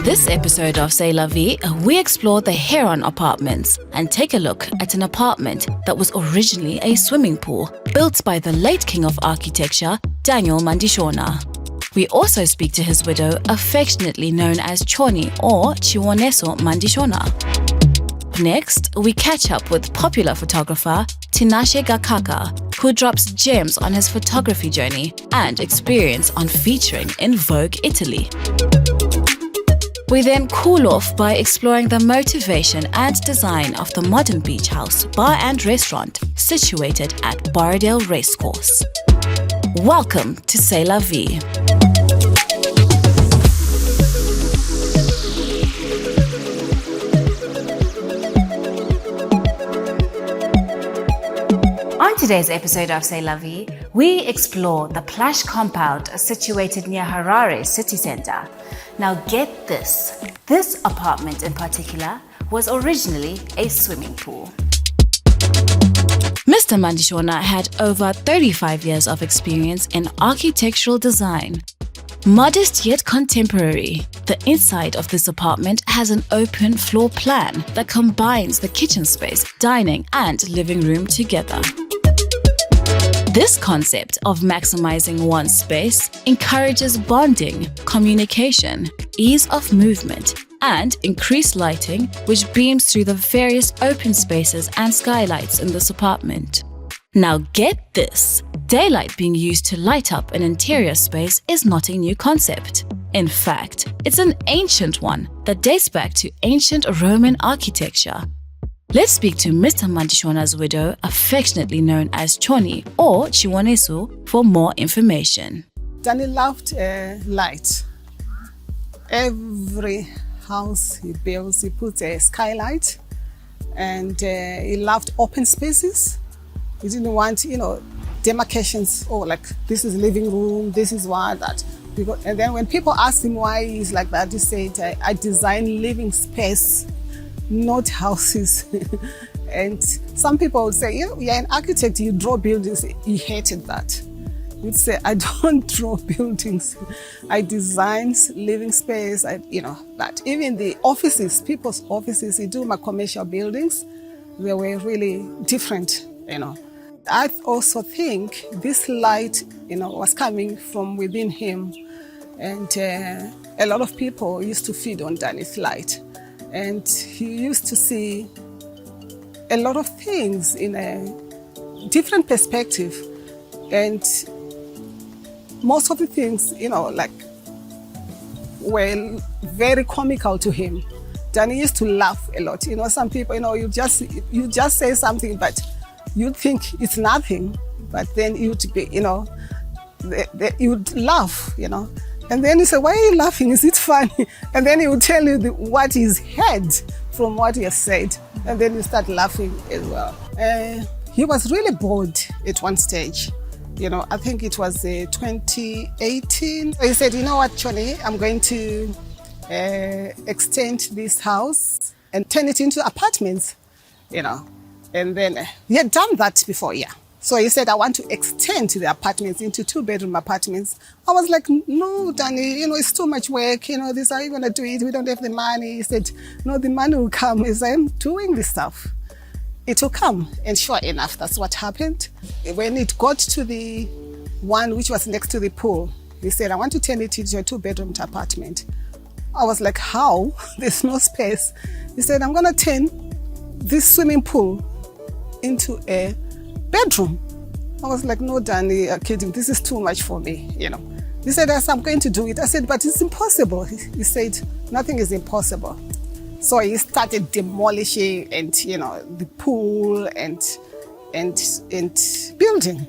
this episode of C'est la Vie, we explore the Heron Apartments and take a look at an apartment that was originally a swimming pool built by the late king of architecture, Daniel Mandishona. We also speak to his widow, affectionately known as Choni or Chiwoneso Mandishona. Next, we catch up with popular photographer Tinashe Gakaka, who drops gems on his photography journey and experience on featuring in Vogue Italy. We then cool off by exploring the motivation and design of the modern beach house, bar and restaurant situated at Borrowdale Racecourse. Welcome to C'est la Vie. On today's episode of C'est la Vie, we explore the plush compound situated near Harare city center. Now get this apartment in particular was originally a swimming pool. Mr. Mandishona had over 35 years of experience in architectural design. Modest yet contemporary, the inside of this apartment has an open floor plan that combines the kitchen space, dining, and living room together. This concept of maximizing one's space encourages bonding, communication, ease of movement, and increased lighting, which beams through the various open spaces and skylights in this apartment. Now get this, daylight being used to light up an interior space is not a new concept. In fact, it's an ancient one that dates back to ancient Roman architecture. Let's speak to Mr. Mandishona's widow, affectionately known as Choni or Chiwonesu, for more information. Danny loved light. Every house he builds, he puts a skylight, and he loved open spaces. He didn't want, demarcations. Oh, like this is living room, this is what that. And then when people asked him why he's like that, he said, "I design living space, not houses." And some people would say, you're an architect, you draw buildings. He hated that. He'd say, "I don't draw buildings. I design living space." But even the offices, people's offices, he do my commercial buildings, they were really different, I also think this light, was coming from within him. And a lot of people used to feed on Danny's light. And he used to see a lot of things in a different perspective. And most of the things, were very comical to him. Danny used to laugh a lot. Some people, you just say something, but you think it's nothing. But then you'd be, you'd laugh, And then you say, "Why are you laughing? Is it funny?" And then he will tell you what he's heard from what he has said. And then you start laughing as well. He was really bored at one stage. I think it was 2018. He said, "You know what, Choni, I'm going to extend this house and turn it into apartments." And then he had done that before, yeah. So he said, "I want to extend the apartments into 2-bedroom apartments." I was like, "No, Danny, it's too much work. This, how are you going to do it? We don't have the money." He said, "No, the money will come." He said, "I'm doing this stuff. It will come." And sure enough, that's what happened. When it got to the one which was next to the pool, he said, "I want to turn it into a 2-bedroom apartment." I was like, "How? There's no space." He said, "I'm going to turn this swimming pool into a bedroom." I was like, "No, Danny, you're kidding. This is too much for me, He said, "Yes, I'm going to do it." I said, "But it's impossible." He said, "Nothing is impossible." So he started demolishing and, the pool and building.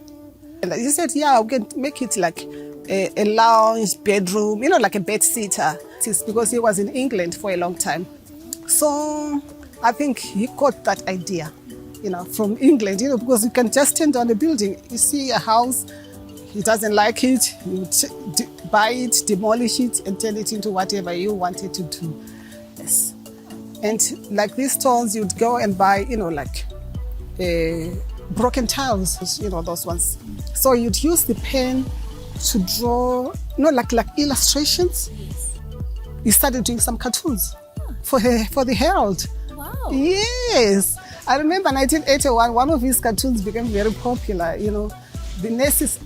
And he said, "Yeah, we can make it like a lounge bedroom, like a bed sitter." It's because he was in England for a long time. So I think he got that idea. From England, because you can just turn down a building. You see a house, he doesn't like it, you buy it, demolish it, and turn it into whatever you want it to do. Yes. And like these stones, you'd go and buy, broken tiles, those ones. So you'd use the pen to draw, like illustrations. he started doing some cartoons for the Herald. Wow. Yes. I remember 1981, one of his cartoons became very popular. You know, the nurses,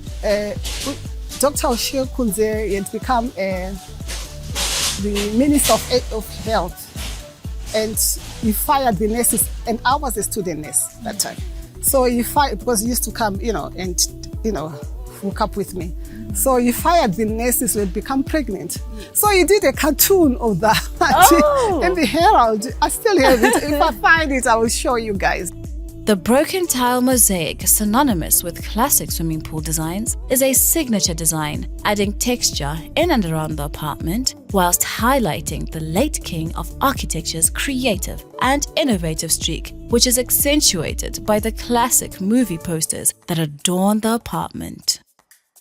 Dr. Oshio Kunze had become the Minister of Health. And he fired the nurses, and I was a student nurse that time. So he fired, because he used to come, and hook up with me. So he fired the nurses who had become pregnant. So he did a cartoon of that in the Herald. I still have it. If I find it, I will show you guys. The broken tile mosaic, synonymous with classic swimming pool designs, is a signature design, adding texture in and around the apartment, whilst highlighting the late king of architecture's creative and innovative streak, which is accentuated by the classic movie posters that adorn the apartment.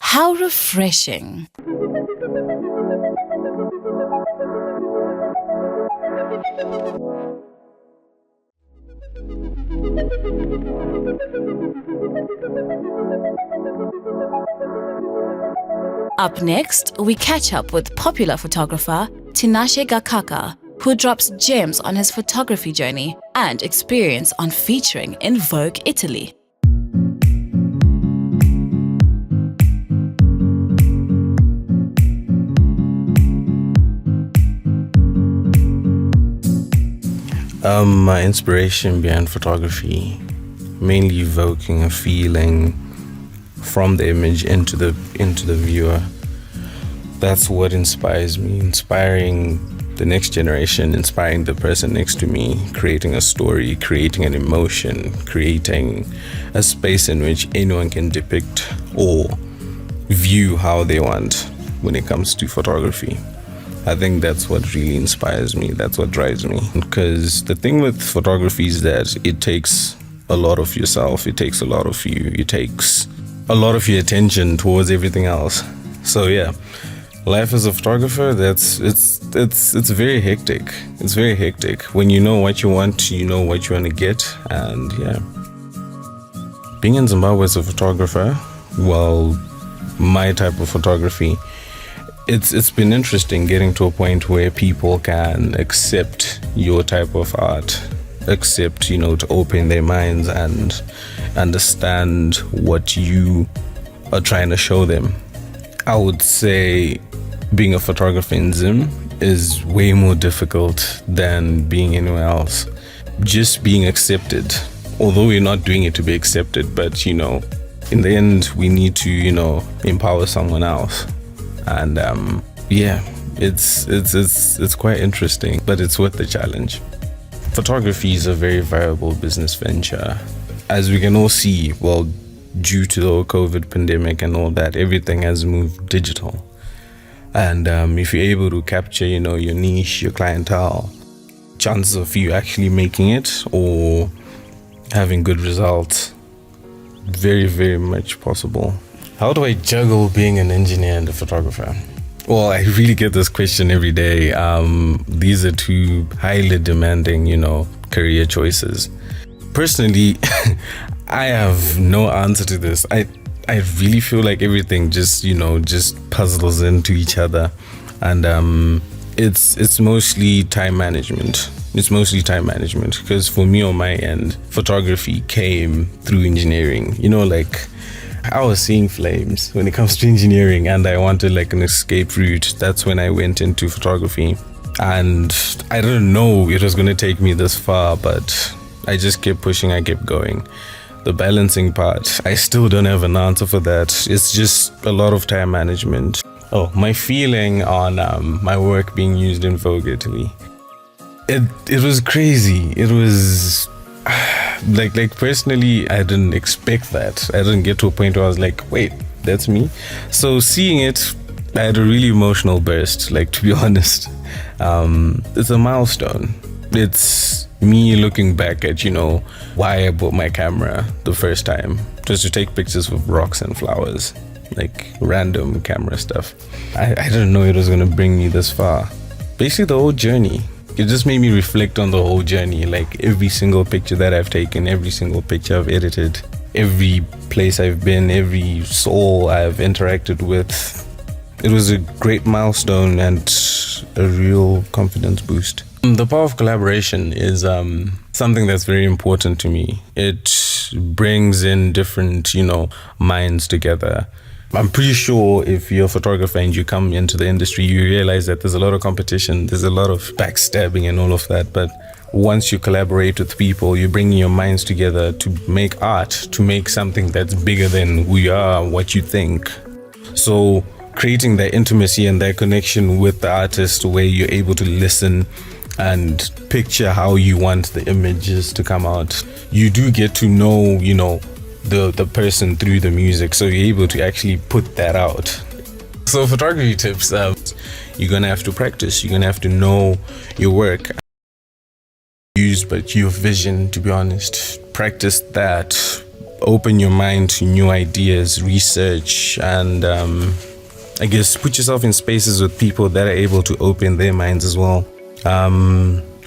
How refreshing! Up next, we catch up with popular photographer Tinashe Gakaka, who drops gems on his photography journey and experience on featuring in Vogue Italy. My inspiration behind photography, mainly evoking a feeling from the image into the viewer. That's what inspires me, inspiring the next generation, inspiring the person next to me, creating a story, creating an emotion, creating a space in which anyone can depict or view how they want when it comes to photography. I think that's what really inspires me. That's what drives me. Because the thing with photography is that it takes a lot of yourself. It takes a lot of you. It takes a lot of your attention towards everything else. So yeah, life as a photographer, it's very hectic. It's very hectic. When you know what you want, you know what you want to get, and yeah. Being in Zimbabwe as a photographer, well, my type of photography, it's been interesting getting to a point where people can accept your type of art, accept, to open their minds and understand what you are trying to show them. I would say being a photographer in Zim is way more difficult than being anywhere else. Just being accepted, although we're not doing it to be accepted, but in the end we need to empower someone else. And it's quite interesting, but it's worth the challenge. Photography is a very viable business venture. As we can all see, well, due to the COVID pandemic and all that, everything has moved digital. And if you're able to capture, your niche, your clientele, chances of you actually making it or having good results, very, very much possible. How do I juggle being an engineer and a photographer? Well, I really get this question every day. These are two highly demanding, career choices. Personally, I have no answer to this. I really feel like everything just puzzles into each other. And it's mostly time management. It's mostly time management because for me on my end, photography came through engineering. I was seeing flames when it comes to engineering and I wanted an escape route. That's when I went into photography. And I didn't know it was going to take me this far, but I just kept pushing, I kept going. The balancing part, I still don't have an answer for that. It's just a lot of time management. Oh, my feeling on my work being used in Vogue Italy. It was crazy. It was... personally, I didn't expect that. I didn't get to a point where I was like, wait, that's me. So seeing it, I had a really emotional burst, to be honest. It's a milestone. It's me looking back at, why I bought my camera the first time. Just to take pictures of rocks and flowers, random camera stuff. I didn't know it was going to bring me this far. Basically the whole journey. It just made me reflect on the whole journey, every single picture that I've taken, every single picture I've edited, every place I've been, every soul I've interacted with. It was a great milestone and a real confidence boost. The power of collaboration is something that's very important to me. It brings in different, minds together. I'm pretty sure if you're a photographer and you come into the industry, you realize that there's a lot of competition, there's a lot of backstabbing and all of that. But once you collaborate with people, you're bringing your minds together to make art, to make something that's bigger than who you are, what you think. So creating that intimacy and that connection with the artist where you're able to listen and picture how you want the images to come out. You do get to know, the person through the music, so you're able to actually put that out. So photography tips, you're gonna have to practice, you're gonna have to know your work, but your vision, to be honest. Practice that, open your mind to new ideas, research, and I guess put yourself in spaces with people that are able to open their minds as well.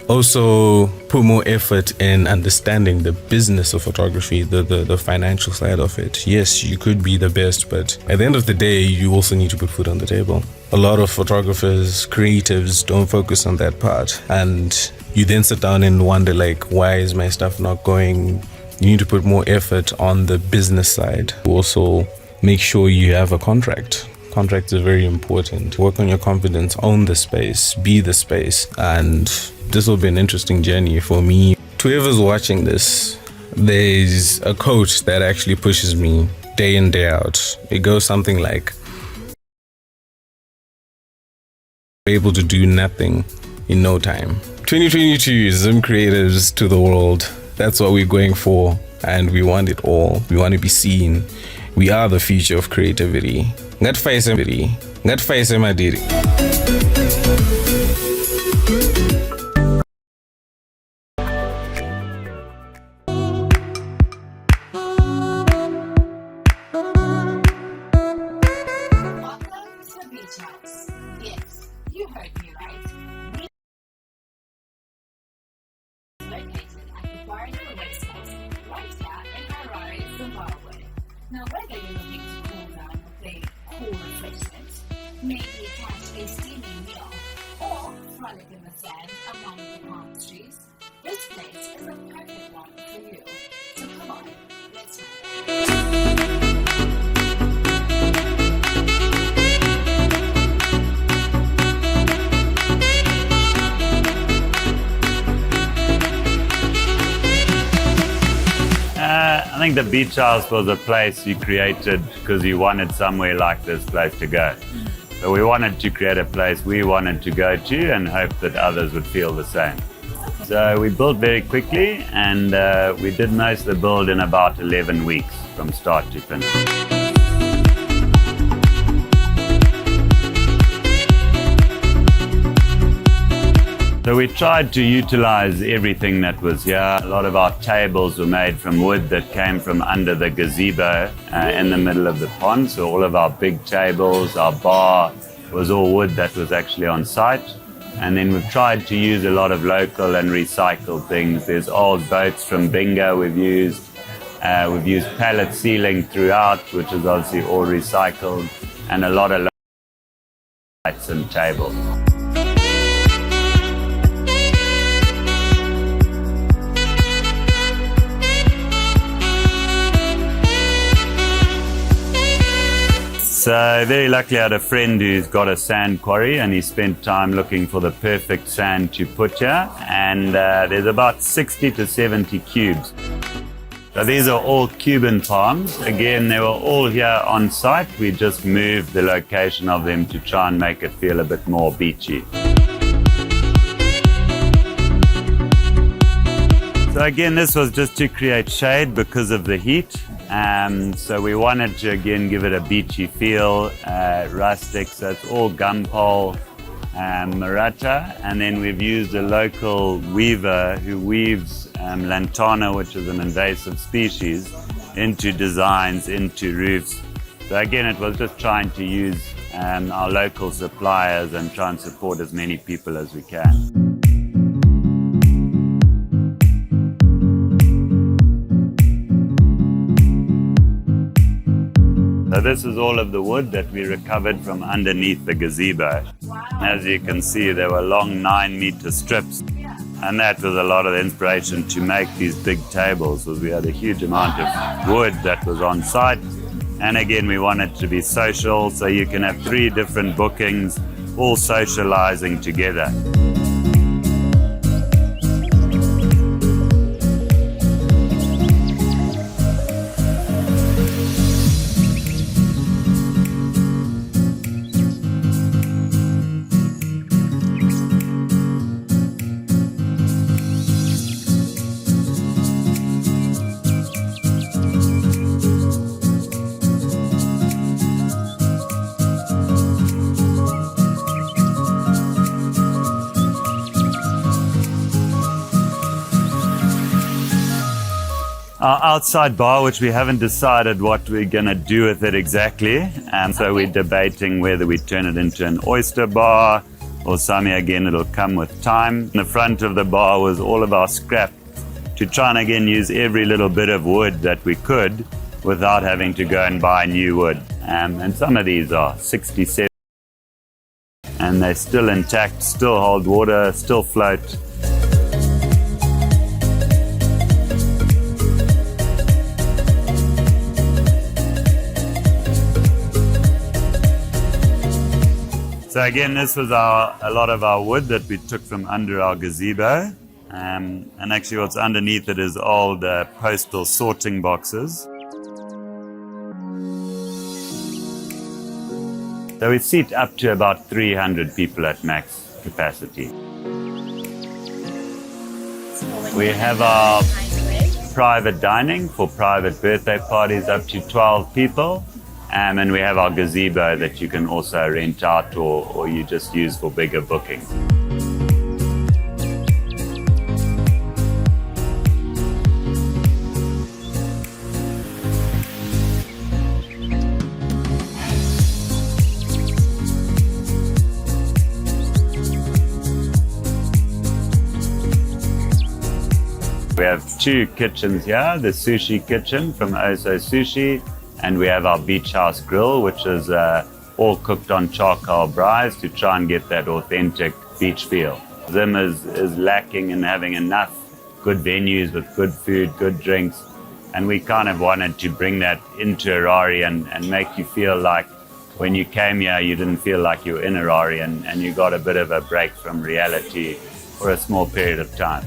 Also put more effort in understanding the business of photography, the financial side of it. Yes, you could be the best, but at the end of the day, you also need to put food on the table. A lot of photographers, creatives don't focus on that part, and you then sit down and wonder, why is my stuff not going? You need to put more effort on the business side. Also make sure you have a contract. Contract is very important. Work on your confidence, own the space, be the space, and this will be an interesting journey for me. To whoever's watching this, there's a quote that actually pushes me day in, day out. It goes something like, "We're able to do nothing in no time." 2022, Zim Creatives to the world. That's what we're going for, and we want it all. We want to be seen. We are the future of creativity. Ngatfaise madiri. Yes, you heard me right. Located at the Barnhill Racecourse, right here in Harare, Zimbabwe. Now, whether you're looking to cool down with a cool refreshment, maybe catch a steaming meal, or frolic in the sand among the palm trees, this place is a perfect one for you. So come on, let's try it. I think the beach house was a place you created because you wanted somewhere like this place to go. So we wanted to create a place we wanted to go to and hope that others would feel the same. So we built very quickly, and we did most of the build in about 11 weeks from start to finish. So we tried to utilize everything that was here. A lot of our tables were made from wood that came from under the gazebo in the middle of the pond. So all of our big tables, our bar was all wood that was actually on site. And then we've tried to use a lot of local and recycled things. There's old boats from Bingo we've used. We've used pallet ceiling throughout, which is obviously all recycled, and a lot of lights and tables. So very luckily I had a friend who's got a sand quarry, and he spent time looking for the perfect sand to put here, and there's about 60 to 70 cubes. So these are all Cuban palms. Again, they were all here on site. We just moved the location of them to try and make it feel a bit more beachy. So again, this was just to create shade because of the heat. So we wanted to again give it a beachy feel, rustic, so it's all gum pole, maratta, and then we've used a local weaver who weaves lantana, which is an invasive species, into designs, into roofs. So again, it was just trying to use our local suppliers and try and support as many people as we can. So this is all of the wood that we recovered from underneath the gazebo. As you can see, there were long 9-meter strips. And that was a lot of the inspiration to make these big tables, was we had a huge amount of wood that was on site. And again, we wanted to be social, so you can have 3 different bookings, all socializing together. Our outside bar, which we haven't decided what we're going to do with it exactly. And so we're debating whether we turn it into an oyster bar or something. Again, it'll come with time. In the front of the bar was all of our scrap to try and again use every little bit of wood that we could without having to go and buy new wood. And some of these are 67 and they're still intact, still hold water, still float. So again, this was a lot of our wood that we took from under our gazebo. And actually what's underneath it is old postal sorting boxes. So we seat up to about 300 people at max capacity. We have our private dining for private birthday parties up to 12 people. And we have our gazebo that you can also rent out or you just use for bigger bookings. We have 2 kitchens here, the sushi kitchen from Oso Sushi, and we have our beach house grill, which is all cooked on charcoal braais to try and get that authentic beach feel. Zim is lacking in having enough good venues with good food, good drinks, and we kind of wanted to bring that into Harare and make you feel like when you came here, you didn't feel like you were in Harare and you got a bit of a break from reality for a small period of time.